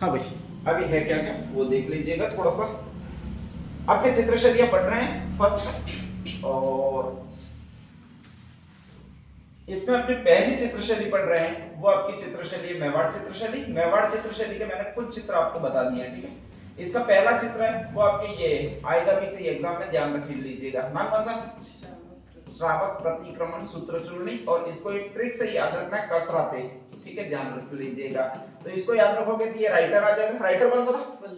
हाँ भाई, अभी है क्या क्या वो देख लीजिएगा थोड़ा सा। आपके चित्रशैली पढ़ रहे हैं फर्स्ट, और इसमें अपनी पहली चित्रशैली पढ़ रहे हैं, वो आपकी चित्रशैली है मेवाड़ चित्रशैली। मेवाड़ चित्रशैली के मैंने कुछ चित्र आपको बता दिए हैं, ठीक है। इसका पहला चित्र है वो आपके ये आएगा भी सही एग्जाम में, ध्यान रख लीजिएगा। नाम कौन सा? श्रावक प्रतिक्रमण सूत्र चूर्णी, और इसको एक ट्रिक से याद रखना है, कसराते, ठीक है, ध्यान रख लीजिएगा। तो इसको याद रखोगे तो ये राइटर आ जाएगा। राइटर कौन सा था?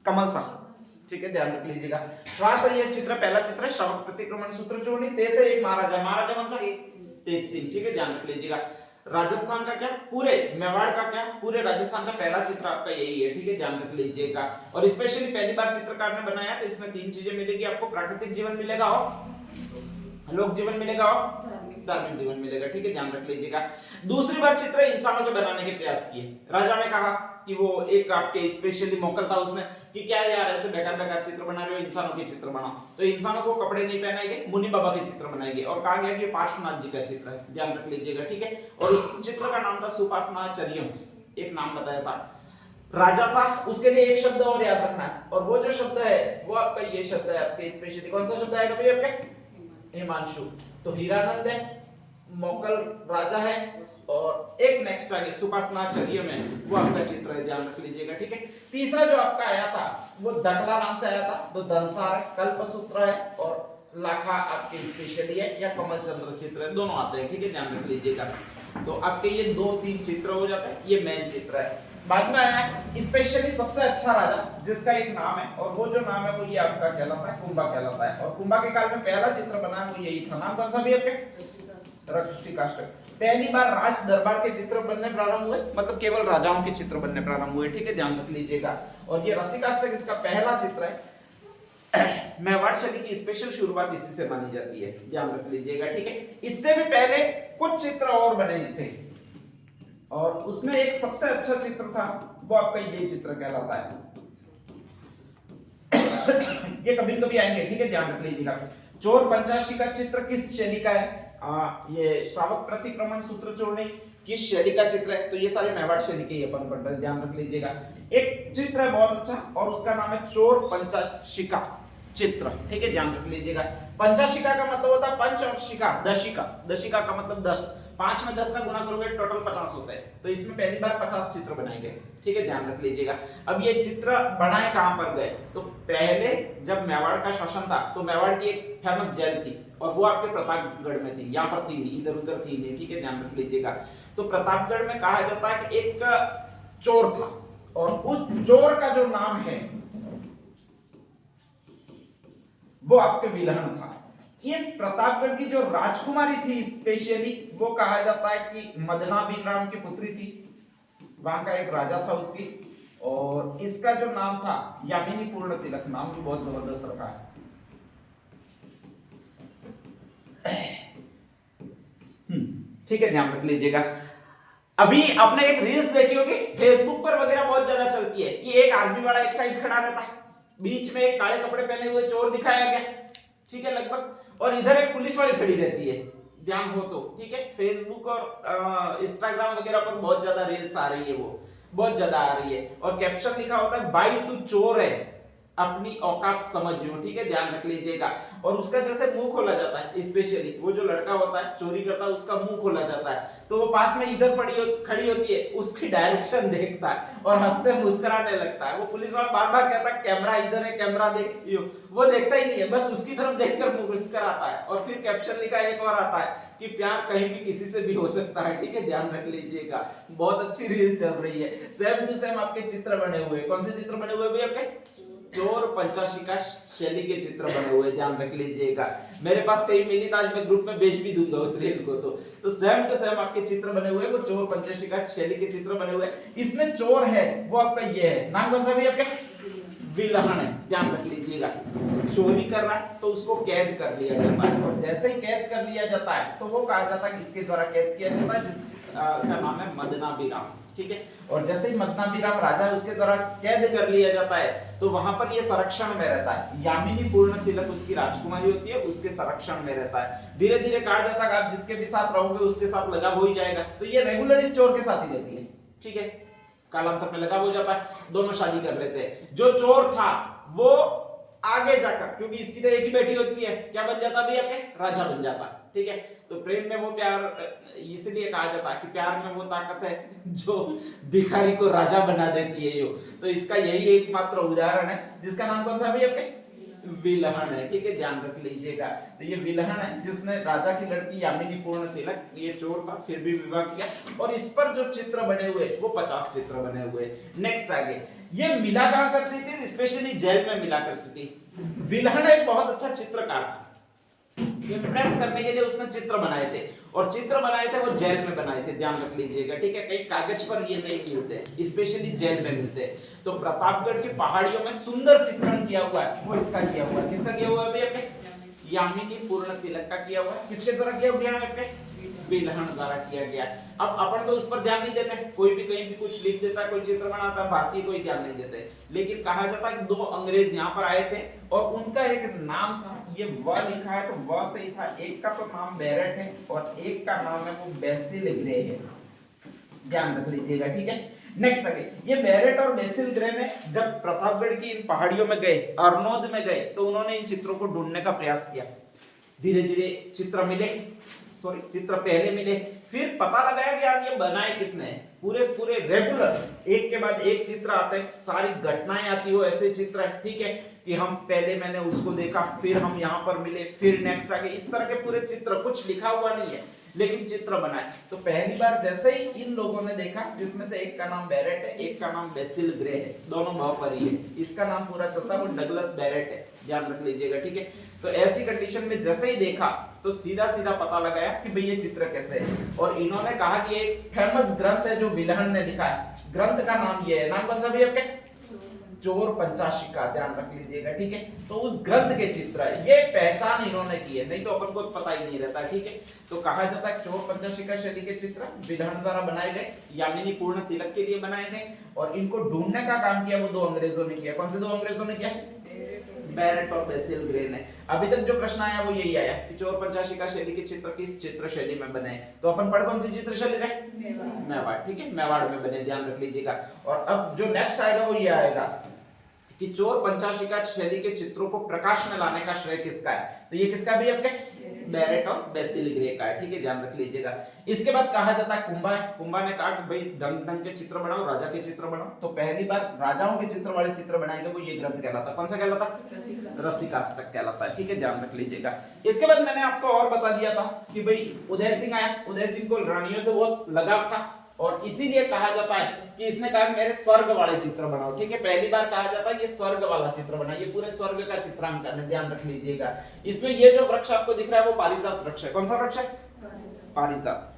कमल सा, ठीक है, ध्यान रख लीजिएगा। श्वास ये चित्र पहला चित्र है, श्रावक प्रतिक्रमण सूत्र चूर्णी। तेज से एक महाराजा, महाराजा कौन सा? तेज सिंह, ठीक है, ध्यान रख लीजिएगा। राजस्थान का क्या, पूरे मेवाड़ का क्या, पूरे राजस्थान का पहला चित्र आपका यही है, ठीक है, ध्यान रख लीजिएगा। और स्पेशली पहली बार चित्रकार ने बनाया, तो इसमें तीन चीजें मिलेगी आपको, प्राकृतिक जीवन मिलेगा और लोक जीवन मिलेगा और धार्मिक जीवन मिलेगा, ठीक है, ध्यान रख लीजिएगा। दूसरी बार चित्र इंसानों के बनाने के प्रयास किए। राजा ने कहा कि वो एक आपके स्पेशली मौकल था उसमें कि क्या यार ऐसे बेकार बेकार चित्र बना रहे हो, इंसानों के चित्र बनाओ। तो इंसानों को कपड़े नहीं पहनाएंगे, मुनि बाबा के चित्र बनाएंगे, और कहा गया कि पार्श्वनाथ जी का चित्र है, ध्यान रख लीजिएगा, ठीक है। और उस चित्र का नाम था सुपासनाचर्यम, एक नाम बताया था। राजा था, उसके लिए एक शब्द और याद रखना है, और वो जो शब्द है वो आपका ये शब्द है आपके स्पेशली। कौन सा शब्द आएगा भाई आपके? हिमांशु। तो हीरानंद है, मोकल राजा है, और एक नेक्स्ट आगे सुपासनाचर्य में वो आपका चित्र है, ध्यान रख लीजिएगा, ठीक है। तीसरा जो आपका आया था वो दकला नाम से आया था, तो दंसार है, कल्पसूत्र है, और लाखा आपके स्पेशली है, या कमल चंद्र चित्र है, दोनों आते हैं, ठीक है, ध्यान रख लीजिएगा। तो आपके ये दो तीन चित्र हो जाते हैं, ये मेन चित्र है। बाद में आया है स्पेशली सबसे अच्छा राजा, जिसका एक नाम है, और वो जो नाम है वो ये आपका कहलाता है कुंभा कहलाता है। और कुंभा के काल में पहला चित्र बना है वो यही था। नाम कौन सा भी आपके? रसिकाष्टक। पहली बार राज दरबार के चित्र बनने प्रारंभ हुए, मतलब केवल राजाओं के चित्र बनने प्रारंभ हुए, ठीक है, ध्यान रख लीजिएगा। और ये रसिकाष्टक इसका पहला चित्र है। मेवाड़ शैली की स्पेशल शुरुआत इसी से मानी जाती है, ध्यान रख लीजिएगा, ठीक है। इससे भी पहले कुछ चित्र और बने थे, और उसमें एक सबसे अच्छा चित्र था वो आपका ये चित्र कहलाता है। ये कभी कभी आएंगे, ठीक है, ध्यान रख लीजिएगा। चोर पंचाशी का चित्र किस शैली का है? ये श्रावक प्रतिक्रमण सूत्र चूर्णी किस शैली का चित्र है? तो ये सारे मेवाड़ शैली के अपन पढ़ रहे हैं, ध्यान रख लीजिएगा। एक चित्र है बहुत अच्छा, और उसका नाम है चोर पंचाशिका चित्र, ठीक है, ध्यान रख लीजिएगा। पंचाशिका का मतलब होता है पंच और शिका, दशिका। दशिका का मतलब 10, 5 में 10 का गुना करोगे टोटल 50 होता है। तो इसमें पहली बार 50 चित्र बनाए गए, ठीक है, ध्यान रख लीजिएगा। अब ये चित्र बनाए कहां पर गए? तो पहले जब मेवाड़ का शासन था, तो मेवाड़ की एक फेमस जेल थी, और वो आपके प्रतापगढ़ में थी, यहाँ पर थी नहीं, इधर उधर थी नहीं, ठीक है, ध्यान रख लीजिएगा। तो प्रतापगढ़ में कहा जाता है कि एक चोर था, और उस चोर का जो नाम है वो आपके विलहन था। इस प्रतापगढ़ की जो राजकुमारी थी स्पेशली, वो कहा जाता है कि मदना बिन राम की पुत्री थी, वहां का एक राजा था उसकी, और इसका जो नाम था यामिनी पूर्ण तिलक, नाम भी बहुत जबरदस्त रखा है। ठीक है, ध्यान रख लीजिएगा। अभी आपने एक रील्स देखी होगी, फेसबुक पर वगैरह बहुत ज्यादा चलती है, कि एक आर्मी वाला एक साइड खड़ा रहता है, बीच में एक काले कपड़े पहने हुए चोर दिखाया गया, ठीक है, लगभग, और इधर एक पुलिस वाली खड़ी रहती है, ध्यान हो तो, ठीक है। फेसबुक और इंस्टाग्राम वगैरह पर बहुत ज्यादा रील्स आ रही है, वो बहुत ज्यादा आ रही है, और कैप्शन लिखा होता है भाई तू चोर है, अपनी औकात समझियो, ठीक है, ध्यान रख लीजिएगा। और उसका जैसे मुंह खोला जाता है, स्पेशली वो जो लड़का होता है चोरी करता है, उसका मुंह खोला जाता है, तो वो पास में इधर खड़ी होती है, उसकी डायरेक्शन देखता है और हंसते मुस्कुराने लगता है। वो पुलिस वाला बार बार कहता है कैमरा इधर है, कैमरा देखियो, वो देखता ही नहीं है, बस उसकी तरफ देखकर मुस्कुराता है। और फिर कैप्शन लिखा एक और आता है कि प्यार कहीं भी किसी से भी हो सकता है, ठीक है, ध्यान रख लीजिएगा। बहुत अच्छी रील चल रही है, सेम टू सेम आपके चित्र बने हुए। कौन से चित्र बने हुए भी आपके? चोर पंचाशिका शैली के चित्र बने हुए, ध्यान रख लीजिएगा। मेरे पास कहीं मिली तो आज मैं ग्रुप में भेज भी दूंगा उस रील को। तो सेम टू सेम आपके चित्र बने हुए, वो चोर पंचाशिका शैली के चित्र बने हुए। इसमें चोर है वो आपका ये है, नाम कौन सा भी आपका? विलहन है, ध्यान रख लीजिएगा। चोरी कर रहा है तो उसको कैद कर लिया जाता है, और जैसे ही कैद कर लिया जाता है तो वो कहा जाता है किसके द्वारा कैद किया जाता है? जिसका नाम है मदनाभिराम, ठीक है। और जैसे ही मदनाभिराम राजा उसके द्वारा कैद कर लिया जाता है, तो वहां पर ये संरक्षण में रहता है। यामिनी पूर्ण तिलक उसकी राजकुमारी होती है, उसके संरक्षण में रहता है। धीरे धीरे कहा जाता है आप जिसके भी साथ रहोगे उसके साथ लगाव हो ही जाएगा। तो ये रेगुलर इस चोर के साथ ही रहती है, ठीक है। कालांतर में लगा हो जाता है, दोनों शादी कर लेते हैं। जो चोर था वो आगे जाकर, क्योंकि इसकी तो एक ही बेटी होती है, क्या बन जाता भैया के राजा बन जाता, ठीक है। तो प्रेम में वो प्यार, इसलिए कहा जाता है कि प्यार में वो ताकत है जो भिखारी को राजा बना देती है। यो तो इसका यही एकमात्र उदाहरण है, जिसका नाम कौन सा भैया के विलहन है, ठीक है, ध्यान रख लीजिएगा। तो ये विलहन है जिसने राजा की लड़की यामिनी पूर्ण तिलक, ये चोर था फिर भी विवाह किया, और इस पर जो चित्र बने हुए वो 50 चित्र बने हुए। नेक्स्ट आगे, ये मिला कहां करती थी, स्पेशली जेल में मिला करती थी। विलहन एक बहुत अच्छा चित्रकार था, इम्प्रेस करने के लिए उसने चित्र बनाए थे, और चित्र बनाए थे वो जेल में बनाए थे, ध्यान रख लीजिएगा, ठीक है। कई कागज पर ये नहीं मिलते, स्पेशली जेल में मिलते। तो प्रतापगढ़ की पहाड़ियों में सुंदर चित्रण किया हुआ है, वो इसका किया हुआ है। किसका किया हुआ है अभी अपने, यामिनी पूर्ण तिलक का किया हुआ है। किसके द्वारा किया गया है अपने, विलहन द्वारा किया गया। अब अपन तो उस पर ध्यान नहीं देते, कोई भी कहीं भी कुछ लिख देता है, कोई चित्र बनाता है, भारतीय कोई ध्यान नहीं देते। लेकिन कहा जाता है कि 2 अंग्रेज यहाँ पर आए थे और उनका एक नाम था, ये व लिखा है तो व सही था, एक का तो नाम बैरेट है और एक का नाम है वो बेसिल ग्रे है, ध्यान रख लीजिएगा, ठीक है। नेक्स्ट आगे, ये बैरेट और बेसिल ग्रे ने जब प्रतापगढ़ की इन पहाड़ियों में गए, अरनोद में गए, तो उन्होंने इन चित्रों को ढूंढने का प्रयास किया। धीरे धीरे चित्र मिले, सॉरी चित्र पहले मिले, फिर पता लगाया कि यार ये बनाए किसने। पूरे पूरे रेगुलर एक के बाद एक चित्र आते हैं, सारी घटनाएं आती हो ऐसे चित्र है, ठीक है, कि हम पहले मैंने उसको देखा, फिर हम यहाँ पर मिले, फिर नेक्स्ट आगे, इस तरह के पूरे चित्र, कुछ लिखा हुआ नहीं है लेकिन चित्र बनाए। तो पहली बार जैसे ही इन लोगों ने देखा, जिसमें से एक का नाम बैरेट है, एक का नाम बेसिल ग्रे है, दोनों भावपरी है, इसका नाम पूरा चलता है वो डगलस बैरेट है, ध्यान रख लीजिएगा, ठीक है। तो ऐसी कंडीशन में जैसे ही देखा तो सीधा सीधा पता लगाया कि भाई ये चित्र कैसे है, और इन्होंने कहा कि एक फेमस ग्रंथ है जो विलहन ने लिखा है, ग्रंथ का नाम ये है, नाम कौन सा भी आपके, चोर पंचाशिका, ध्यान रख लीजिएगा, ठीक है। तो उस ग्रंथ के चित्र है, ये पहचान इन्होंने की है, नहीं तो अपन को पता ही नहीं रहता, ठीक है। तो कहा जाता है चोर पंचाशिका शैली के चित्र विलहन द्वारा बनाए गए, यामिनी पूर्ण तिलक के लिए बनाए गए, और इनको ढूंढने का काम किया वो 2 अंग्रेजों ने किया। कौन से 2 अंग्रेजों ने किया, बैरेट और बेसिल ग्रे ने। अभी तक जो प्रश्न आया वो यही आया कि चोर पंचाशिका शैली के चित्र किस चित्र शैली में बने, तो अपन पढ़ कौन सी चित्र शैली रहे, मेवाड़, ठीक है, मेवाड़ में बने, ध्यान रख लीजिएगा। और अब जो नेक्स्ट आएगा वो ये आएगा कि चोर पंचाशिका शैली के चित्रों को प्रकाश में लाने का श्रेय किसका है, तो ये किसका भी आपके बैरेट और बेसिल ग्रे का है, ठीक है, ध्यान रख लीजिएगा। इसके बाद कहा जाता है कुंभा है, कुंभा ने कहा कि भाई ढंग ढंग के चित्र बनाओ, राजा के चित्र बनाओ। तो पहली बार राजाओं के चित्र वाले चित्र बनाएंगे, वो ये ग्रंथ कहलाता है, कौन सा कहलाता है, रसिकाष्टक कहलाता है, ठीक है, ध्यान रख लीजिएगा। इसके बाद मैंने आपको और बता दिया था कि भाई उदय सिंह आया, उदय सिंह को रानियों से बहुत लगाव था, और इसीलिए कहा जाता है कि इसने कहा मेरे स्वर्ग वाले चित्र बनाओ, ठीक है। पहली बार कहा जाता है ये स्वर्ग वाला चित्र बना, ये पूरे स्वर्ग का चित्रांकन है, ध्यान रख लीजिएगा। इसमें ये जो वृक्ष आपको दिख रहा है वो पारिजात वृक्ष है, कौन सा वृक्ष है, पारिजात,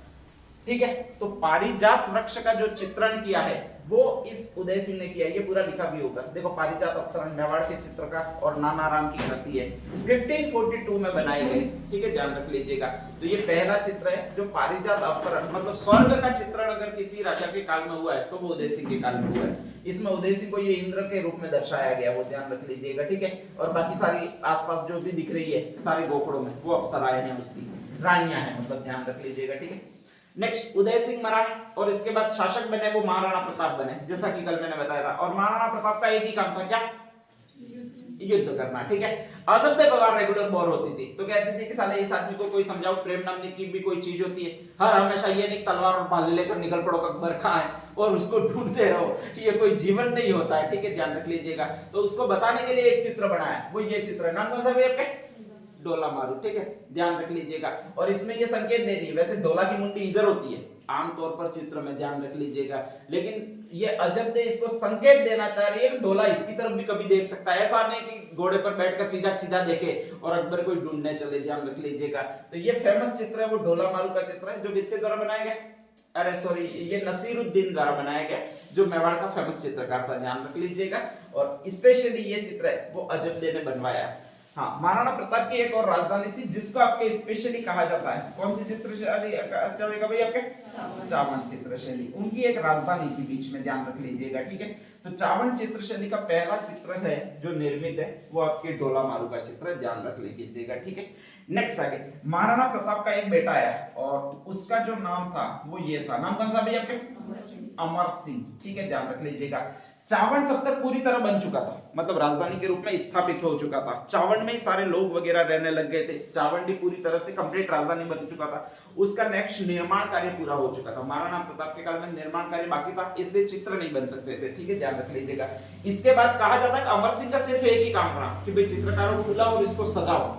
ठीक है। तो पारिजात वृक्ष का जो चित्रण किया है वो इस उदय सिंह ने किया, ये पूरा लिखा भी होगा, देखो पारिजात अवतरण मेवाड़ के चित्र का और नानाराम की कृति है, 1542 में बनाए गए, ठीक है, ध्यान रख लीजिएगा। तो ये पहला चित्र है जो पारिजात अवतरण, मतलब स्वर्ग का चित्रण अगर किसी राजा के काल में हुआ है तो वो उदय सिंह के काल में हुआ है। इसमें उदय सिंह को ये इंद्र के रूप में दर्शाया गया, वो ध्यान रख लीजिएगा, ठीक है। और बाकी सारी आसपास जो भी दिख रही है सारे गोखड़ों में वो अप्सराएं हैं, उसकी रानियां हैं, मतलब ध्यान रख लीजिएगा, ठीक है। नेक्स्ट उदय सिंह मरा है और इसके बाद शासक बने वो महाराणा प्रताप बने, जैसा कि कल मैंने बताया था। और महाराणा प्रताप का एक ही काम था, क्या, युद्ध करना, ठीक है। असभ्य पवार रेगुलर बोर होती थी, तो कहती थी कि साले इस आदमी को कोई समझाओ, प्रेम नाम की भी कोई चीज होती है, हर हमेशा ये नहीं तलवार और भाले लेकर निकल पड़ो अकबर कहाँ है और उसको ढूंढते रहो, ये कोई जीवन नहीं होता है, ठीक है, ध्यान रख लीजिएगा। तो उसको बताने के लिए एक चित्र बनाया, वो ये चित्र है, नाम कौन सा भी आपके, डोला मारू, ठीक है, ध्यान रख लीजिएगा। और इसमें ये संकेत दे रही है, वैसे डोला की मुंडी इधर होती है आमतौर पर चित्र में, ध्यान रख लीजिएगा, लेकिन ये अजब इसको संकेत देना चाह रही है डोला इसकी तरफ भी कभी देख सकता है, ऐसा नहीं कि घोड़े पर बैठकर सीधा सीधा देखे और अकबर को ढूंढने चले, ध्यान रख लीजिएगा। तो ये फेमस चित्र है, वो डोला मारू का चित्र है, जो किसके द्वारा बनाया गया, अरे सॉरी, ये नसीरुद्दीन द्वारा बनाया गया, जो मेवाड़ का फेमस चित्रकार था, ध्यान रख लीजिएगा। और स्पेशली ये चित्र है वो अजब ने बनवाया। हाँ, महाराणा प्रताप की एक और राजधानी थी जिसको आपके स्पेशली कहा जाता है, कौन सी चित्रशैली चलेगा भाई आपके? चावन चित्रशैली। उनकी एक राजधानी थी बीच में, ध्यान रख लीजिएगा, ठीक है। तो चावन चित्रशैली का पहला चित्र है जो निर्मित है वो आपके डोलामारू का चित्र है, ध्यान रख लीजिएगा, ठीक है। नेक्स्ट आगे, महाराणा प्रताप का एक बेटा है और उसका जो नाम था वो ये था, नाम कौन सा भाई आपके? अमर सिंह, ठीक है, ध्यान रख लीजिएगा। चावड़ तब तक पूरी तरह बन चुका था, मतलब राजधानी के रूप में स्थापित हो चुका था। चावड़ में ही सारे लोग वगैरह रहने लग गए थे, चावड़ भी पूरी तरह से कंप्लीट राजधानी बन चुका था। उसका नेक्स्ट निर्माण कार्य पूरा हो चुका था। महाराणा प्रताप के काल में निर्माण कार्य बाकी था, इसलिए चित्र नहीं बन सकते थे, ठीक है, ध्यान रख लीजिएगा। इसके बाद कहा जाता है कि अमर सिंह का सिर्फ एक ही काम रहा कि भाई चित्रकारों को बुलाओ और इसको सजाओ।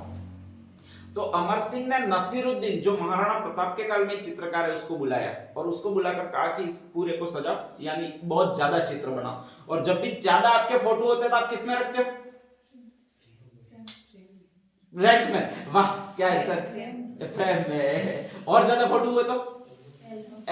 तो अमर सिंह ने नसीरुद्दीन जो महाराणा प्रताप के काल में चित्रकार है उसको बुलाया और उसको बुलाकर कहा कि इस पूरे को सजाओ, यानी बहुत ज्यादा चित्र बनाओ। और जब भी ज्यादा आपके फोटो होते हैं तो आप किसमें रखते हो? रैक में। वाह, क्या है सर? फ्रेम में। और ज्यादा फोटो हुए तो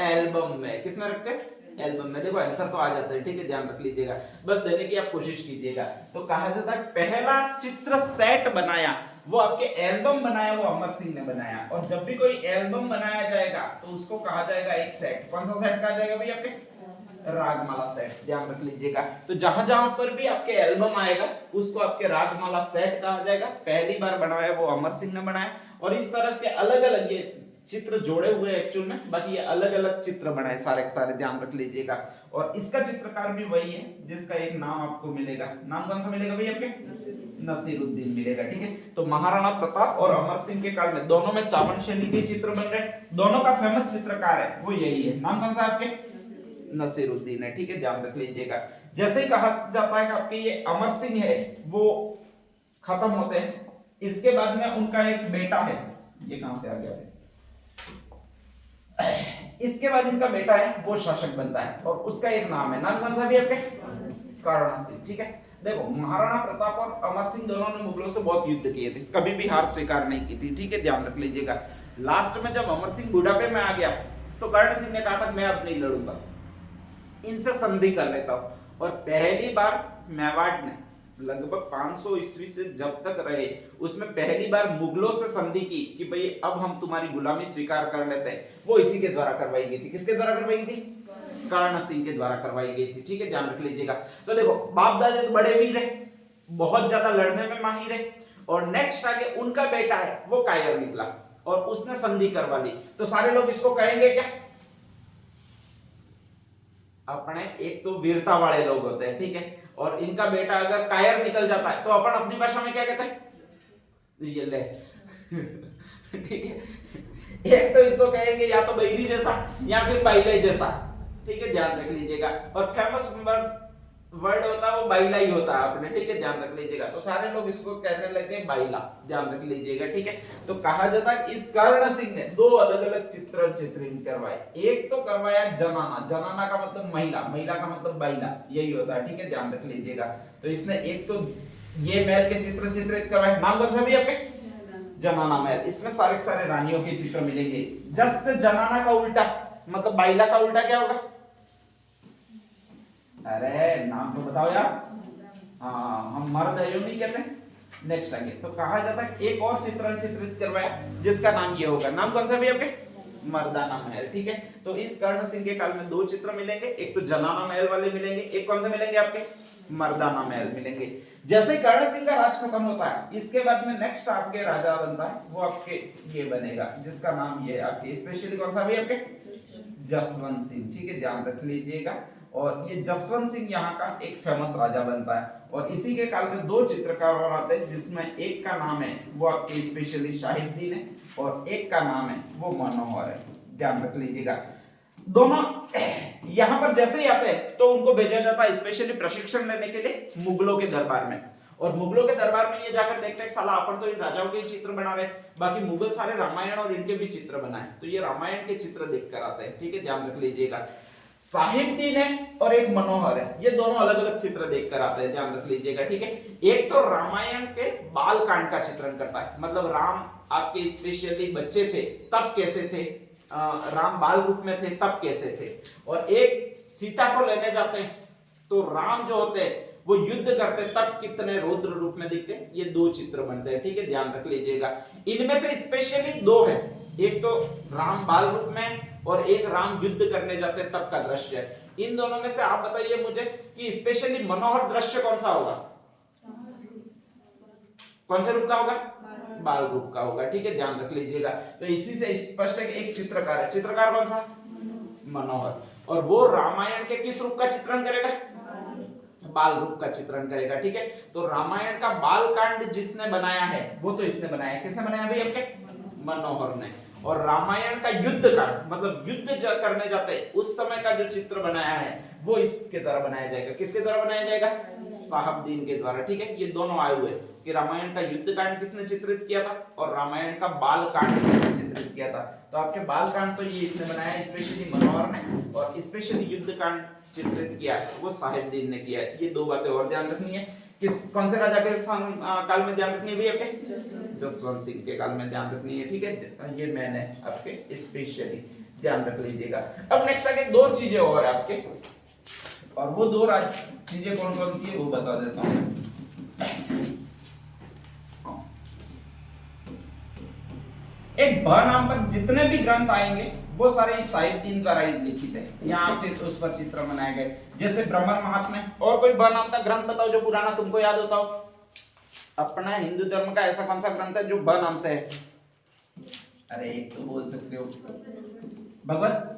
एल्बम में। किसमें रखते हैं? एल्बम में। देखो आंसर तो आ जाता है, ठीक है, ध्यान रख लीजिएगा, बस देने की आप कोशिश कीजिएगा। तो कहा जाता है पहला चित्र सेट बनाया वो आपके एल्बम बनाया वो अमर सिंह ने बनाया। और जब भी कोई एल्बम बनाया जाएगा तो उसको कहा जाएगा एक सेट। कौन सा सेट कहा जाएगा भाई आपके? रागमाला सेट, ध्यान रख लीजिएगा। तो जहां जहां पर भी आपके एल्बम आएगा उसको आपके रागमाला सेट कहा जाएगा। पहली बार बनाया वो अमर सिंह ने बनाया और इस तरह के अलग अलग ये चित्र जोड़े हुए एक्चुअल में, बाकी ये अलग अलग चित्र बनाए सारे के सारे, ध्यान रख लीजिएगा। और इसका चित्रकार भी वही है जिसका एक नाम आपको मिलेगा। नाम कौन सा मिलेगा भाई आपके? नसीरुद्दीन मिलेगा, ठीक है। तो महाराणा प्रताप और अमर सिंह के काल में दोनों में चावन शैली के चित्र बन रहे हैं। दोनों का फेमस चित्रकार है वो यही है। नाम कौन सा आपके? नसीरुद्दीन है, ठीक है, ध्यान रख लीजिएगा। जैसे ही कहा जाता है कि आपके ये अमर सिंह है वो खत्म होते हैं, इसके बाद में उनका एक बेटा है, ये कहां से आ गया है? इसके बाद इनका बेटा है वो शासक बनता है और उसका एक नाम है, नाम कौन सा भी आपके? कर्ण सिंह, ठीक है। देखो महाराणा प्रताप और अमर सिंह दोनों ने मुगलों से बहुत युद्ध किए थे, कभी भी हार स्वीकार नहीं की थी, ठीक है, ध्यान रख लीजिएगा। लास्ट में जब अमर सिंह बुढ़ापे में आ गया तो कर्ण सिंह ने कहा था मैं अब नहीं लड़ूंगा, इनसे संधि कर लेता हूं। और पहली बार मेवाड़ ने लगभग 500 ईस्वी से जब तक रहे उसमें पहली बार मुगलों से संधि की कि भाई अब हम तुम्हारी गुलामी स्वीकार कर लेते हैं, वो इसी के द्वारा करवाई गई थी। किसके द्वारा करवाई गई थी? कर्ण सिंह के द्वारा करवाई गई थी, ठीक है, ध्यान रख लीजिएगा। तो देखो बाप दादा तो बड़े वीर है, बहुत ज्यादा लड़ने में माहिर है, और नेक्स्ट आगे उनका बेटा है वो कायर निकला और उसने संधि करवा ली। तो सारे लोग इसको कहेंगे क्या? अपने एक तो वीरता वाले लोग होते हैं, ठीक है, और इनका बेटा अगर कायर निकल जाता है तो अपन अपनी भाषा में क्या कहते हैं? ये ले ठीक है। एक तो इसको कहेंगे या तो बैरी जैसा या फिर बाइले जैसा, ठीक है, ध्यान रख लीजिएगा। और फेमस वर्ड होता है वो बाइला ही होता है अपने, ठीक है, ध्यान रख लीजिएगा। तो सारे लोग इसको कहने लगे बाइला, ध्यान रख लीजिएगा, ठीक है। तो कहा जाता है इस कर्ण सिंह ने दो अलग अलग चित्रण करवाए। एक तो करवाया जनाना, जनाना का मतलब महिला, महिला का मतलब बाइला, यही होता है, ठीक है, ध्यान रख लीजिएगा। तो इसने एक तो ये महल के चित्र चित्रित करवाए, नाम कौन सा भी आपके? जनाना महल। इसमें सारे सारे रानियों के चित्र मिलेंगे। जस्ट जनाना का उल्टा मतलब बाइला का उल्टा क्या होगा? अरे नाम तो बताओ यार। हाँ, हम मर्द है नहीं कहते। नेक्स्ट आगे तो कहा जाता है एक और चित्रण चित्रित करवाया जिसका नाम ये होगा, नाम कौन सा भी आपके? मर्दाना महल, ठीक है। तो इस कर्ण सिंह के काल में दो चित्र मिलेंगे, एक तो जनाना महल वाले मिलेंगे, एक कौन सा मिलेंगे आपके? मर्दाना महल मिलेंगे। जैसे ही कर्ण सिंह का राज खत्म होता है इसके बाद में नेक्स्ट आपके राजा बनता है वो आपके ये बनेगा जिसका नाम ये आपके स्पेशली कौन सा भी आपके? जसवंत सिंह, ठीक है, ध्यान रख लीजिएगा। और ये जसवंत सिंह यहाँ का एक फेमस राजा बनता है। और इसी के काल में दो चित्रकार और आते हैं जिसमें एक का नाम है वो आपके स्पेशली शाहिबुद्दीन है और एक का नाम है वो मनोहर है, ध्यान रख लीजिएगा। दोनों यहाँ पर जैसे ही आते हैं तो उनको भेजा जाता है स्पेशली प्रशिक्षण लेने के लिए मुगलों के दरबार में। और मुगलों के दरबार में ये जाकर देखते हैं साला अपन तो इन राजाओं के चित्र बना रहे, बाकी मुगल सारे रामायण और इनके भी चित्र बनाए, तो ये रामायण के चित्र देख कर आते हैं, ठीक है, ध्यान रख लीजिएगा। साहिबुद्दीन है और एक मनोहर है, ये दोनों अलग अलग चित्र देख कर आते हैं, ध्यान रख लीजिएगा, ठीक है। एक तो रामायण के बाल कांड का चित्रण करता है, मतलब राम आपके स्पेशली बच्चे थे तब कैसे थे, राम बाल रूप में थे तब कैसे थे। और एक सीता को लेने जाते हैं तो राम जो होते हैं वो युद्ध करते तब कितने रौद्र रूप में दिखते हैं, ये दो चित्र बनते हैं, ठीक है, ध्यान रख लीजिएगा। इनमें से स्पेशली दो है, एक तो राम बाल रूप में और एक राम युद्ध करने जाते हैं तब का दृश्य है। इन दोनों में से आप बताइए मुझे कि स्पेशली मनोहर दृश्य कौन सा होगा, कौन से रूप का होगा, बाल रूप का होगा, ठीक है, ध्यान रख लीजिएगा। तो इसी से स्पष्ट है कि एक चित्रकार है, चित्रकार कौन सा, मनोहर, और वो रामायण के किस रूप का चित्रण करेगा, बाल रूप का चित्रण करेगा, ठीक है। तो रामायण का बाल कांड जिसने बनाया है वो तो इसने बनाया है, किसने बनाया भाई, आपके मनोहर ने। और रामायण का युद्ध कांड मतलब युद्ध करने जाते हैं उस समय का जो चित्र बनाया है वो इसके द्वारा बनाया जाएगा, किसके द्वारा बनाया जाएगा, साहबदीन के द्वारा, ठीक है। ये दोनों आए हुए कि रामायण का युद्ध कांड किसने चित्रित किया था और रामायण का बाल कांड किसने चित्रित किया था। तो आपके बाल कांड तो ये इसने बनाया स्पेशली मनोहर ने, और स्पेशली युद्ध कांड चित्रित किया है वो साहिबदीन ने किया है। ये दो बातें और ध्यान रखनी है, किस कौन से राजा के काल में ध्यान रखनी है भी आपके, जसवंत सिंह के काल में ध्यान रखनी है, ठीक है। ये मैंने आपके स्पेशली ध्यान रख लीजिएगा। अब नेक्स्ट आगे दो चीजें और आपके, और वो दो चीजें कौन कौन सी है वो बता देता हूं। एक भ नाम पर जितने भी ग्रंथ आएंगे वो सारे साहिबदीन द्वारा लिखित है, यहाँ फिर उस पर चित्र बनाए गए। जैसे ब्राह्मण महात्म्य, और कोई ब नाम का ग्रंथ बताओ जो पुराना तुमको याद होता हो। अपना हिंदू धर्म का ऐसा कौन सा ग्रंथ है जो ब नाम से है, अरे एक तो बोल सकते हो भगवत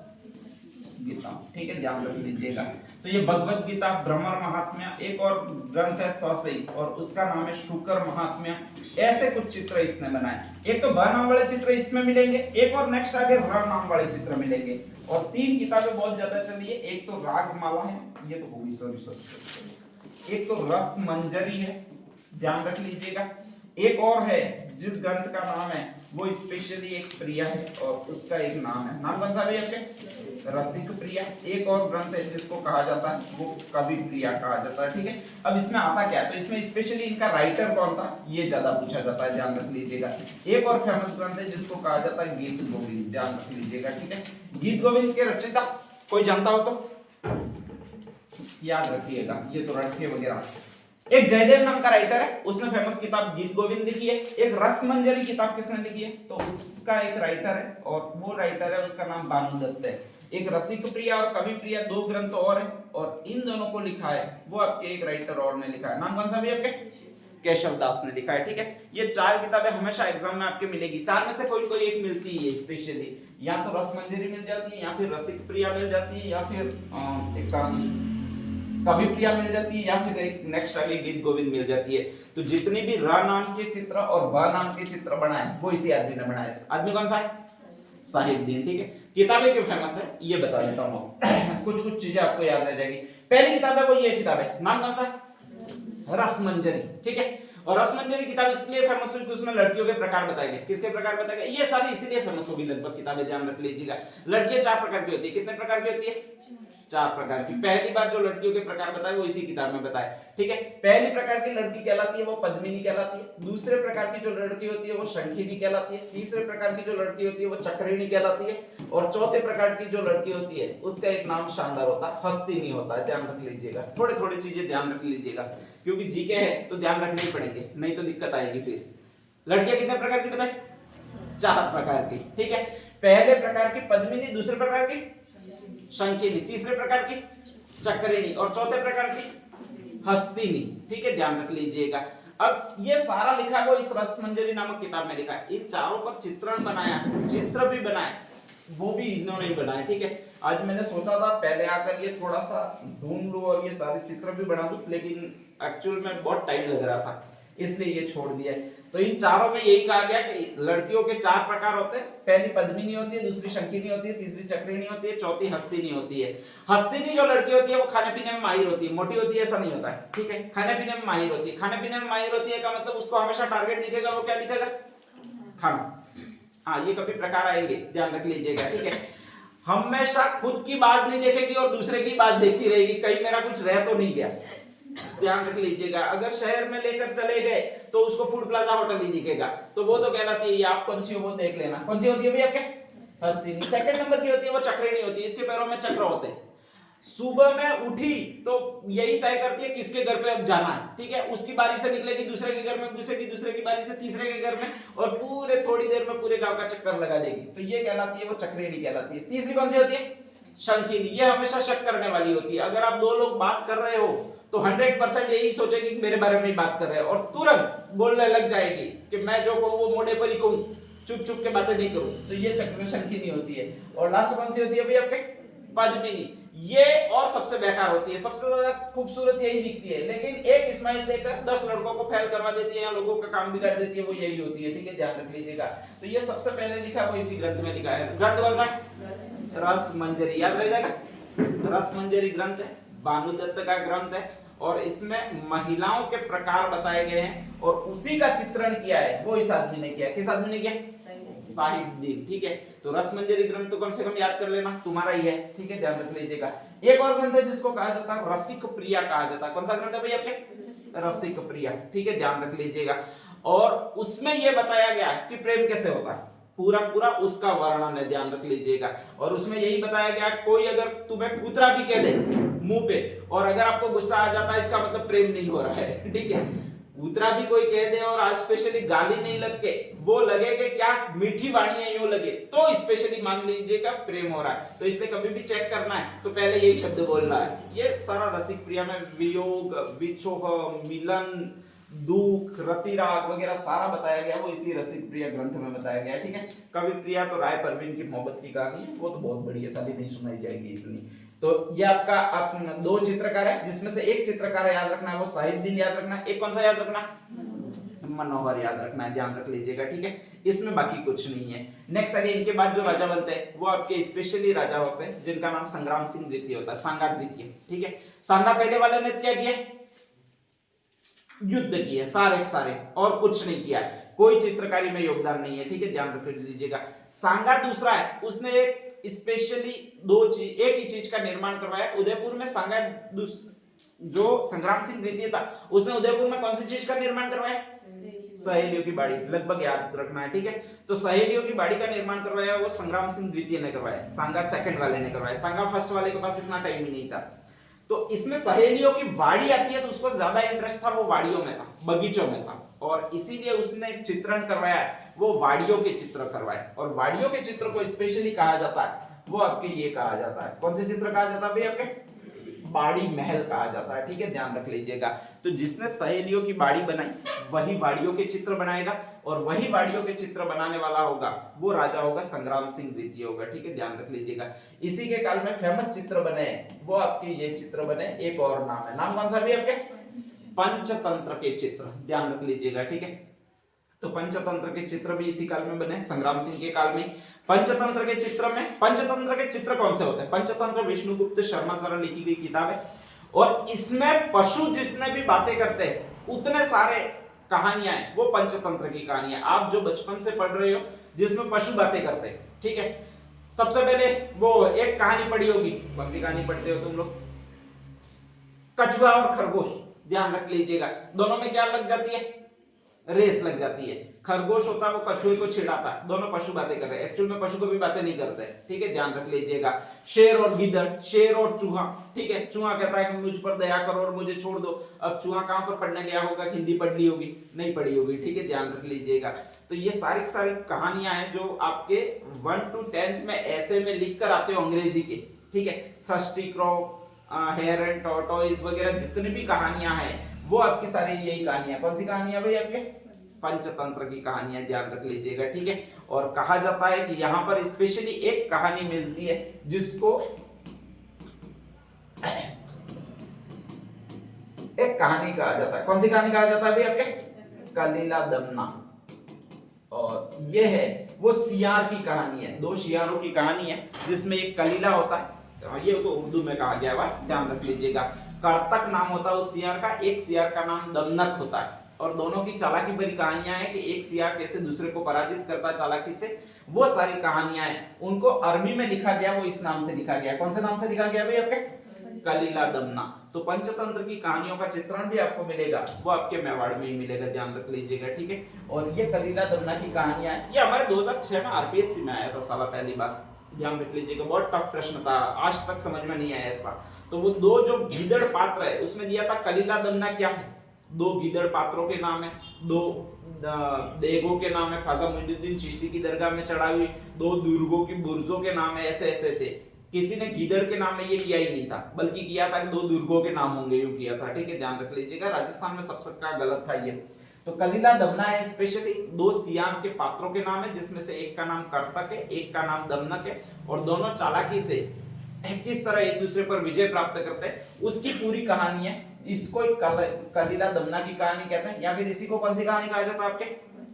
गीता, ठीक है, ध्यान रख लीजिएगा। तो ये भगवत गीता, ब्रह्मण महात्म्य, एक और ग्रंथ है सौसई और उसका नाम है शुकर महात्म्य। ऐसे कुछ चित्र इसने बनाए, एक तो ब नाम वाले चित्र इसमें मिलेंगे, एक और नेक्स्ट आगे र नाम वाले चित्र मिलेंगे, और तीन किताबें बहुत ज्यादा चली है। एक तो रागमाला है, ये तो होगी सॉरी, एक तो रस मंजरी है, ध्यान रख लीजिएगा। एक और है जिस ग्रंथ का नाम है वो स्पेशली एक प्रिया है और उसका एक नाम है, नाम कौन सा भी आपके, रसिक प्रिया। एक और ग्रंथ है जिसको कहा जाता है वो कवि प्रिया कहा जाता है, ठीक है। अब इसमें आता क्या है, तो इसमें स्पेशली इनका राइटर कौन था ये ज्यादा पूछा जाता है, ध्यान रख लीजिएगा। एक और फेमस ग्रंथ है जिसको कहा जाता है गीत गोविंद, ध्यान रख लीजिएगा, ठीक है। गीत गोविंद के रचयिता कोई जानता हो तो याद रखिएगा, ये तो रट्टे वगैरह। एक जयदेव नाम का राइटर है, उसने फेमस किताब गीत गोविंद लिखी है। एक रस मंजरी किताब किसने लिखी है, तो उसका एक राइटर है और वो राइटर है उसका नाम भानुदत्त है। एक रसिक प्रिया और कवि प्रिया दो ग्रंथ और है, और इन दोनों को लिखा है वो आपके एक राइटर और ने लिखा है, नाम कौन सा भी आपके, केशव दास ने लिखा है, ठीक है। ये चार किताबें हमेशा एग्जाम में आपके मिलेगी, चार में से कोई कोई एक मिलती है स्पेशली, या तो रस मंजरी मिल जाती है, या फिर रसिक प्रिया मिल जाती है, या फिर कवि प्रिया मिल जाती है, या फिर एक नेक्स्ट आगे गीत गोविंद मिल जाती है। तो जितनी भी र नाम के चित्र और ब नाम के चित्र बनाए वो इसी आदमी ने बनाए। आदमी कौन सा है, साहिबदीन, ठीक है। किताबें क्यों फेमस है ये बता देता हूँ, कुछ कुछ चीजें आपको याद रह जाएगी। पहली किताब है वो ये किताब है, नाम कौन सा है, रस मंजरी, ठीक है। और रस मंजरी किताब इसलिए फेमस हुई कि उसमें लड़कियों के प्रकार बताए गए, किसके प्रकार बताए गए, ये सारी इसीलिए फेमस होगी लगभग किताबें, ध्यान रख लीजिएगा। लड़कियां चार प्रकार की होती है, कितने प्रकार की होती है, चार प्रकार की। पहली बार जो लड़कियों के प्रकार बताए वो इसी किताब में बताए, ठीक है। पहली प्रकार की लड़की कहलाती है वो पद्मिनी कहलाती है। दूसरे प्रकार की जो लड़की होती है वो शंखिनी कहलाती है। तीसरे प्रकार की जो लड़की होती है वो चक्रिणी कहलाती है, और चौथे प्रकार की जो लड़की होती है उसका एक नाम शानदार होता है, हस्तिनी होता है, ध्यान रख लीजिएगा। थोड़ी थोड़ी चीजें ध्यान रख लीजिएगा क्योंकि जीके है तो ध्यान रखने ही पड़ेंगे, नहीं तो दिक्कत आएगी। फिर लड़कियां कितने प्रकार की बताए, चार प्रकार की, ठीक है। पहले प्रकार की पद्मिनी, दूसरे प्रकार की शंखिनी, तीसरे प्रकार की चक्रिणी और चौथे प्रकार की हस्तिनी, ठीक है, ध्यान रख लीजिएगा। अब ये सारा लिखा है वो इस रस मंजरी नामक किताब में लिखा है। इन चारों पर चित्रण बनाया, चित्र भी बनाए वो भी इन्होंने ही बनाए, ठीक है। आज मैंने सोचा था पहले आकर ये थोड़ा सा ढूंढ लूं और ये सारे चित्र भी बना दूं, लेकिन एक्चुअल में बहुत टाइम लग रहा था इसलिए ये छोड़ दिया है। तो इन चारों में यही कहा गया कि लड़कियों के चार प्रकार होते हैं, पहली पद्मिनी होती है, दूसरी शंखिनी होती है, तीसरी चक्रिणी होती है, चौथी हस्तिनी होती है। हस्तिनी जो लड़की होती है वो खाने पीने में माहिर होती है, मोटी होती है ऐसा नहीं होता है, ठीक है। खाने पीने में माहिर होती है, खाने पीने में माहिर होती है का मतलब उसको हमेशा टारगेट दिखेगा, वो क्या दिखेगा, खाना। हाँ, ये कभी प्रकार आएंगे, ध्यान रख लीजिएगा, ठीक है। हमेशा खुद की बाज नहीं देखेगी और दूसरे की बाज देखती रहेगी, कहीं मेरा कुछ रह तो नहीं गया, ध्यान रख लीजिएगा। अगर शहर में लेकर चले गए तो उसको फूड प्लाजा होटल ही दिखेगा, तो वो तो कहलाती है, आप कौन सी हो वो देख लेना, कौन सी होती है भाई आपके, हस्तिनी। सेकंड नंबर की होती है वो चक्रिणी होती है, इसके पैरों में चक्र होते हैं। सुबह में उठी तो यही तय करती है किसके घर पे अब जाना है, ठीक है। उसकी बारी से निकलेगी दूसरे के घर में, दूसरे की बारी से तीसरे के घर में, और पूरे थोड़ी देर में पूरे गांव का चक्कर लगा देगी। तो ये कहलाती है वो चक्रेड़ी कहलाती है। तीसरी कौन सी होती है? शंखिनी। ये हमेशा शक करने वाली होती है। अगर आप दो लोग बात कर रहे हो तो 100% यही सोचेगी कि मेरे बारे में ही बात कर रहे हैं, और तुरंत बोलने लग जाएगी कि मैं जो कहूं वो मोड़े पर ही कहूं, चुप चुप के बातें नहीं करूं। तो ये चक्र शंखिनी होती है। और लास्ट कौन सी होती है भाई आपके? पद्मिनी। ये और सबसे बेकार होती है, सबसे ज्यादा खूबसूरत यही दिखती है, लेकिन एक स्माइल देकर 10 लड़कों को फेल करवा देती है या लोगों का काम बिगाड़ देती है, वो यही होती है, ठीक है, ध्यान रख लीजिएगा। तो ये सबसे पहले लिखा वो इसी ग्रंथ में लिखा है। ग्रंथ कौन सा है? रस मंजरी, याद रह जाएगा। रस मंजरी ग्रंथ है, भानुदत्त का ग्रंथ है, और इसमें महिलाओं के प्रकार बताए गए हैं, और उसी का चित्रण किया है वो इस आदमी ने किया। किस आदमी ने किया? साहिबदीन, ठीक है। तो रसमंजरी ग्रंथ तो कम से कम याद कर लेना, तुम्हारा ही है, ठीक है, ध्यान रख लीजिएगा। एक और ग्रंथ है जिसको कहा जाता है रसिक प्रिया कहा जाता है। कौन सा ग्रंथ है भाई आपके? रसिक प्रिया, ठीक है, ध्यान रख लीजिएगा। और उसमें यह बताया गया है कि प्रेम कैसे होता है, पूरा पूरा उसका वर्णन है, ध्यान रख लीजिएगा। और उसमें यही बताया गया कोई अगर तुम्हें कूतरा भी कह दे मुंह पे, और अगर आपको गुस्सा आ जाता है, इसका मतलब प्रेम नहीं हो रहा है, ठीक है। कूतरा भी कोई कह दे और आज स्पेशली गाली नहीं लग के वो लगे कि क्या मीठी वाणी है यूं लगे, तो स्पेशली मान लीजिएगा प्रेम हो रहा है। तो इसलिए कभी भी चेक करना है तो पहले यही शब्द बोलना है। ये सारा रसिक प्रिया में वियोग, विछोह, मिलन, दुख, रतिराग वगैरह सारा बताया गया, वो इसी रसिक प्रिया ग्रंथ में बताया गया, ठीक है। कवि प्रिया तो राय परवीन की मोहब्बत की कहानी है, वो तो बहुत बड़ी है, सारी नहीं सुनाई जाएगी इतनी। तो ये आपका आप दो चित्रकार है, जिसमें से एक चित्रकार याद रखना है वो साहिबदीन याद रखना है, एक कौन सा याद रखना है? मनोहर याद रखना है, ध्यान रख लीजिएगा, ठीक है। इसमें बाकी कुछ नहीं है। नेक्स्ट आगे इनके बाद जो राजा बनते हैं वो आपके स्पेशली राजा होते हैं जिनका नाम संग्राम सिंह द्वितीय होता है, सांगा द्वितीय, ठीक है। सांगा पहले वाले ने क्या किया? युद्ध किए सारे सारे, और कुछ नहीं किया, कोई चित्रकारी में योगदान नहीं है, ठीक है, ध्यान रख लीजिएगा। सांगा दूसरा है, उसने एक स्पेशली दो चीज, एक ही चीज का निर्माण करवाया उदयपुर में। सांगा जो संग्राम सिंह द्वितीय था उसने उदयपुर में कौन सी चीज का निर्माण करवाया? सहेलियों की बाड़ी, लगभग याद रखना है, ठीक है। तो सहेलियों की बाड़ी का निर्माण करवाया वो संग्राम सिंह द्वितीय ने करवाया, सांगा सेकंड वाले ने करवाया। सांगा फर्स्ट वाले के पास इतना टाइम ही नहीं था। तो इसमें सहेलियों की वाड़ी आती है तो उसको ज्यादा इंटरेस्ट था, वो वाड़ियों में था, बगीचों में था, और इसीलिए उसने एक चित्रण करवाया, वो वाड़ियों के चित्र करवाए। और वाड़ियों के चित्र को स्पेशली कहा जाता है वो आपके ये कहा जाता है, कौन से चित्र कहा जाता है भाई आपके? बाड़ी महल कहा जाता है, ठीक है, ध्यान रख लीजिएगा। तो जिसने सहेलियों की बाड़ी बनाई वही वाड़ियों के चित्र बनाएगा, और वही वाड़ियों के चित्र बनाने वाला होगा वो राजा होगा संग्राम सिंह द्वितीय होगा, ठीक है, ध्यान रख लीजिएगा। इसी के काल में फेमस चित्र बने वो आपके ये चित्र बने, एक और नाम है, नाम कौन सा भी आपके? पंचतंत्र के चित्र, ध्यान रख लीजिएगा, ठीक है। तो पंचतंत्र के चित्र भी इसी काल में बने, संग्राम सिंह के काल में। पंचतंत्र के चित्र में, पंचतंत्र के चित्र कौन से होते हैं? पंचतंत्र विष्णुगुप्त शर्मा द्वारा लिखी गई किताब है, और इसमें पशु जितने भी बातें करते हैं उतने सारे कहानियां हैं वो पंचतंत्र की कहानियां। आप जो बचपन से पढ़ रहे हो जिसमें पशु बातें करते हैं, ठीक है। सबसे पहले वो एक कहानी पढ़ी होगी, कौन सी कहानी पढ़ते हो तुम लोग? कछुआ और खरगोश, ध्यान रख लीजिएगा। दोनों में क्या लग जाती है? रेस लग जाती है। खरगोश होता है वो कछुए को छिड़ाता है, दोनों पशु बातें कर रहे हैं, एक्चुअल में पशु कभी बातें नहीं करते, ठीक है, ध्यान रख लीजिएगा। शेर और गिद्दड़, शेर और चूहा, ठीक है। चूहा कहता है कि मुझ पर दया करो और मुझे छोड़ दो। अब चूहा कहां पर पढ़ने गया होगा? हिंदी पढ़ ली होगी? नहीं पढ़ी होगी, ठीक है, ध्यान रख लीजिएगा। तो ये सारी सारी कहानियां हैं जो आपके 1 to 10th में ऐसे में लिख कर आते हो अंग्रेजी के, ठीक है। Thirsty crow, hare and tortoise वगैरह जितनी भी कहानियां हैं वो आपकी सारी यही कहानियां। कौन सी कहानियां भाई आपके? पंचतंत्र की कहानियां, ध्यान रख लीजिएगा, ठीक है। और कहा जाता है कि यहाँ पर स्पेशली एक कहानी मिलती है जिसको एक कहानी कहा जाता है। कौन सी कहानी कहा जाता है भाई आपके? कलीला दमना। और ये है वो सियार की कहानी है, दो सियारों की कहानी है जिसमें एक कलीला होता है, ये तो उर्दू में कहा गया है, ध्यान रख लीजिएगा। कर्तक नाम होता है उस सियार का, एक सियार का नाम दमनक होता है, और दोनों की चालाकी भरी कहानियां हैं कि एक सियार कैसे दूसरे को पराजित करता चालाकी से, वो सारी कहानियां हैं। उनको अरबी में लिखा गया, वो इस नाम से लिखा गया। कौन से नाम से लिखा गया भाई आपके? कलीला दमना। तो पंचतंत्र की कहानियों का चित्रण भी आपको मिलेगा, वो आपके मेवाड़ में ही मिलेगा, ध्यान रख लीजिएगा, ठीक है। और ये कलीला दमना की कहानियां, ये हमारे 2006 में आरपीएससी में आया था साला पहली बार, ध्यान रख लीजिएगा, बहुत टफ प्रश्न था, आज तक समझ में नहीं आया इसका। तो वो दो जो गीदड़ पात्र है उसमें दिया था कलीला दमना क्या है, दो गीदड़ पात्रों के नाम है, दो देगों के नाम है, ख्वाजा मुइनुद्दीन चिश्ती की दरगाह में चढ़ाई हुई, दो दुर्गों की बुर्जों के नाम है, ऐसे ऐसे थे। किसी ने गीदड़ के नाम में ये किया ही नहीं था, बल्कि किया था कि दो दुर्गों के नाम होंगे, यूं किया था, ठीक है, ध्यान रख लीजिएगा। राजस्थान में सबका गलत था ये। तो कलीला दमना है स्पेशली दो सियाम के पात्रों के नाम है, जिसमें से एक का नाम कर्तक है, एक का नाम दमनक है, और दोनों चालाकी से किस तरह एक दूसरे पर विजय प्राप्त करते हैं उसकी पूरी कहानी है। इसको कलीला दमना की कहानी कहते हैं, या फिर इसी को कौन सी कहानी कहा जाता है, आपके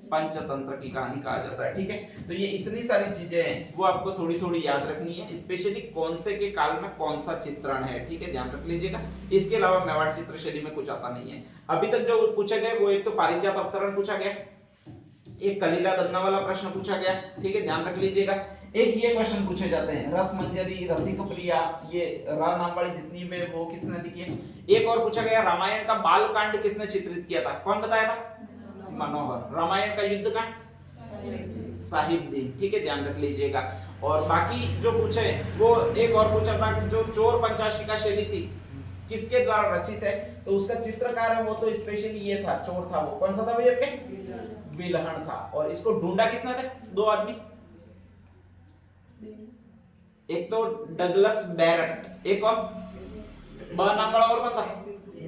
पंचतंत्र की कहानी कहा जाता है, ठीक है। तो ये इतनी सारी चीजें हैं वो आपको थोड़ी थोड़ी याद रखनी है, स्पेशली कौन से के काल में कौन सा चित्रण है, ठीक है, ध्यान रख लीजिएगा। इसके अलावा मेवाड़ चित्र शैली में कुछ आता नहीं है। अभी तक जो पूछे गए वो एक तो पारिजात अवतरण पूछा गया, एक कलीला दमना वाला प्रश्न पूछा गया, ठीक है, ध्यान रख लीजिएगा। एक ये क्वेश्चन पूछे जाते हैं, रस मंजरी, रसिक प्रिया, ये रा नाम वाली जितनी में वो किसने लिखी है। एक और पूछा गया, रामायण का बालकांड किसने चित्रित किया था, कौन बताया था, मनोहर। रामायण का युद्ध कांड साहिबदीन, ठीक है, ध्यान रख लीजिएगा। और बाकी जो पूछे वो एक और पूछा था जो चोर पंचाशिका शैली थी किसके द्वारा रचित है, तो उसका चित्रकार है वो तो स्पेशली ये था, चोर था, वो कौन सा था भैया, आपके विलहण था। और इसको ढूंढा किसने थे, दो आदमी, एक तो डगलस बैरट, एक और नाम बड़ा और कौन था,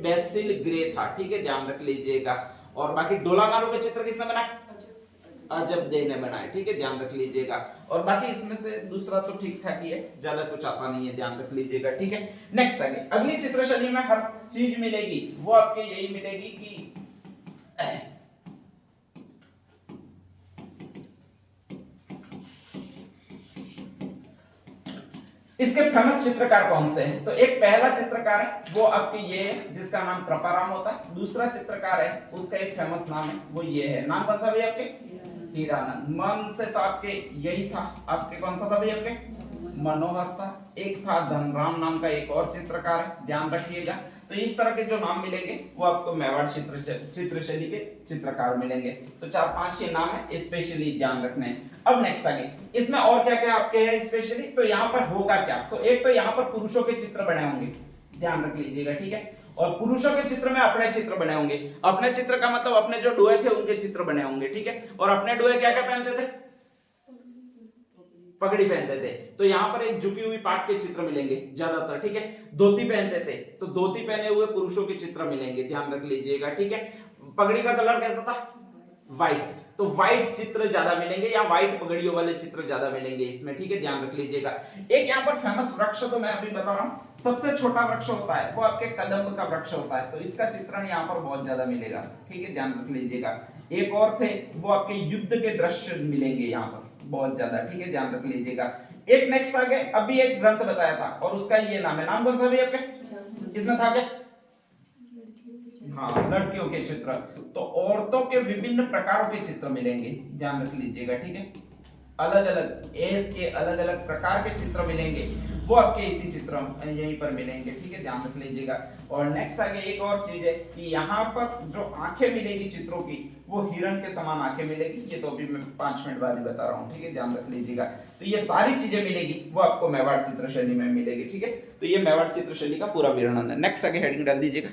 बेसिल ग्रे था, ठीक है, ध्यान रख लीजिएगा। और बाकी डोलामारू के चित्र किसने बनाए, अजब दे ने बनाए, ठीक है, ध्यान रख लीजिएगा। और बाकी इसमें से दूसरा तो ठीक ठाक ही है, ज्यादा कुछ आता नहीं है, ध्यान रख लीजिएगा, ठीक है। नेक्स्ट आगे अगली चित्रशैली में हर चीज मिलेगी, वो आपके यही मिलेगी कि इसके फेमस चित्रकार कौन से हैं। तो एक पहला चित्रकार है वो आपके ये है जिसका नाम कृपाराम होता है। दूसरा चित्रकार है उसका एक फेमस नाम है वो ये है, नाम कौन सा भैया आपके, हीरानंद। मन से तो आपके यही था, आपके कौन सा था भैया आपके, मनोहर था। एक था धनराम नाम का एक और चित्रकार है, ध्यान रखिएगा। तो इस तरह के जो नाम मिलेंगे वो आपको मेवाड़ चित्रशैली के चित्रकार मिलेंगे। तो 4-5 ये नाम है स्पेशली ध्यान रखने हैं। अब नेक्स्ट आगे इसमें और क्या क्या आपके है स्पेशली, तो यहाँ पर होगा क्या, तो एक तो यहाँ पर पुरुषों के चित्र बने होंगे, ध्यान रख लीजिएगा, ठीक है। और पुरुषों के चित्र में अपने चित्र बने होंगे, अपने चित्र का मतलब अपने जो डोए थे उनके चित्र बने होंगे, ठीक है। और अपने डोए क्या क्या पहनते थे, पगड़ी पहनते थे। तो यहाँ पर एक झुकी हुई पाट के चित्र मिलेंगे ज्यादातर, ठीक है। धोती पहनते थे तो धोती पहने हुए पुरुषों के चित्र मिलेंगे, ध्यान रख लीजिएगा, ठीक है। पगड़ी का कलर कैसा था, व्हाइट, तो व्हाइट चित्र ज्यादा मिलेंगे या व्हाइट पगड़ियों वाले चित्र ज्यादा मिलेंगे इसमें, ठीक है, ध्यान रख लीजिएगा। एक यहाँ पर फेमस वृक्ष तो मैं अभी बता रहा हूँ, सबसे छोटा वृक्ष होता है वो आपके कदम्ब का वृक्ष होता है, तो इसका चित्रण यहाँ पर बहुत ज्यादा मिलेगा, ठीक है, ध्यान रख लीजिएगा। एक और थे वो आपके युद्ध के दृश्य मिलेंगे यहाँ पर बहुत ज्यादा, ठीक है, ध्यान रख लीजिएगा। एक नेक्स्ट आगे अभी एक ग्रंथ बताया था और उसका ये नाम है, नाम कौन सा भी आपके, इसमें था क्या, हाँ, लड़कियों के चित्र। तो औरतों के विभिन्न प्रकारों के चित्र मिलेंगे, ध्यान रख लीजिएगा, ठीक है। अलग अलग एज के अलग अलग प्रकार के चित्र मिलेंगे, वो आपके इसी चित्र यहीं पर मिलेंगे, ठीक है, ध्यान रख लीजिएगा। और नेक्स्ट आगे एक और चीज है कि यहाँ पर जो आंखें मिलेगी चित्रों की वो हिरण के समान आंखें मिलेगी, ये तो अभी मैं 5 मिनट बाद ही बता रहा हूँ, ठीक है, ध्यान रख लीजिएगा। तो ये सारी चीजें मिलेगी वो आपको मेवाड़ चित्रशैली में मिलेगी, ठीक है। तो ये मेवाड़ चित्रशैली का पूरा विवरण है। नेक्स्ट आगे हेडिंग डाल दीजिएगा।